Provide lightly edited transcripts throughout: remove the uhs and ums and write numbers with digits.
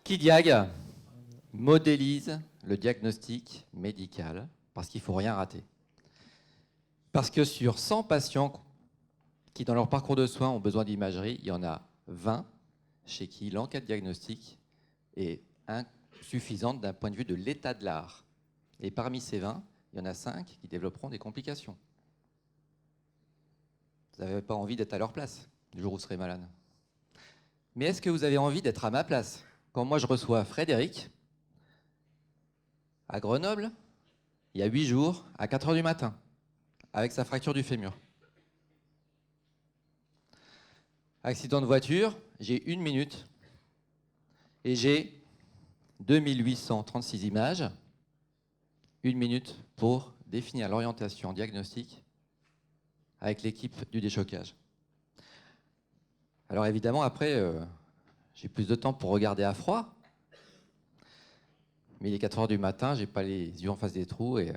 Kidiag modélise le diagnostic médical parce qu'il ne faut rien rater. Parce que sur 100 patients qui, dans leur parcours de soins, ont besoin d'imagerie, il y en a 20 chez qui l'enquête diagnostique est insuffisante d'un point de vue de l'état de l'art. Et parmi ces 20, il y en a 5 qui développeront des complications. Vous n'avez pas envie d'être à leur place le jour où vous serez malade. Mais est-ce que vous avez envie d'être à ma place? Quand moi je reçois Frédéric à Grenoble, il y a 8 jours, à 4 h du matin, avec sa fracture du fémur. Accident de voiture, j'ai 1 minute et j'ai 2836 images. 1 minute pour définir l'orientation diagnostique avec l'équipe du déchocage. Alors évidemment, après, j'ai plus de temps pour regarder à froid. Mais il est 4 h du matin, je n'ai pas les yeux en face des trous. Et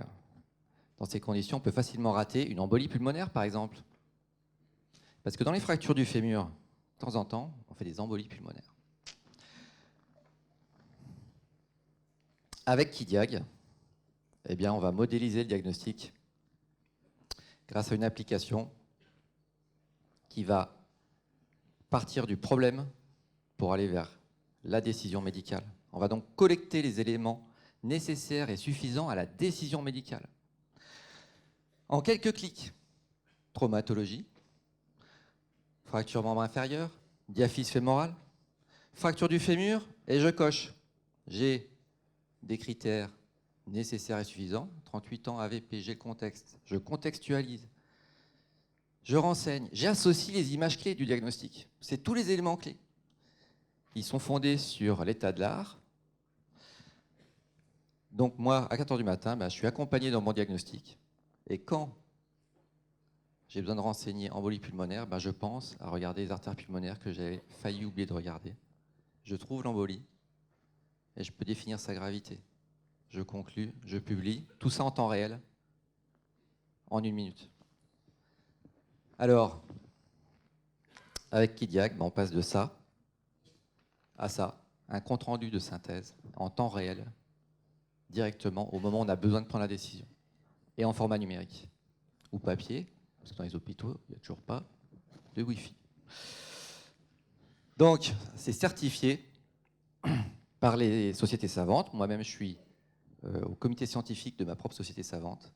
dans ces conditions, on peut facilement rater une embolie pulmonaire, par exemple. Parce que dans les fractures du fémur, de temps en temps, on fait des embolies pulmonaires. Avec Kidiag, eh bien, on va modéliser le diagnostic grâce à une application qui va partir du problème pour aller vers la décision médicale. On va donc collecter les éléments nécessaires et suffisants à la décision médicale. En quelques clics, traumatologie, fracture membre inférieure, diaphyse fémorale, fracture du fémur, et je coche. J'ai des critères nécessaires et suffisants, 38 ans, AVP, j'ai le contexte, je contextualise, je renseigne, j'associe les images clés du diagnostic. C'est tous les éléments clés. Ils sont fondés sur l'état de l'art. Donc moi, à 4 h du matin, je suis accompagné dans mon diagnostic. Et quand j'ai besoin de renseigner embolie pulmonaire, je pense à regarder les artères pulmonaires que j'avais failli oublier de regarder. Je trouve l'embolie et je peux définir sa gravité. Je conclus, je publie, tout ça en temps réel, en 1 minute. Alors, avec Kidiag, on passe de ça à ça, un compte-rendu de synthèse en temps réel, directement au moment où on a besoin de prendre la décision, et en format numérique, ou papier, parce que dans les hôpitaux, il n'y a toujours pas de Wi-Fi. Donc, c'est certifié par les sociétés savantes. Moi-même, je suis au comité scientifique de ma propre société savante.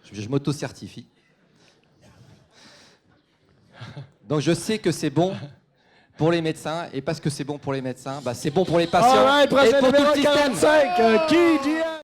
Je m'auto-certifie. Donc je sais que c'est bon pour les médecins, et parce que c'est bon pour les médecins, c'est bon pour les patients et pour tout le système. Qui dit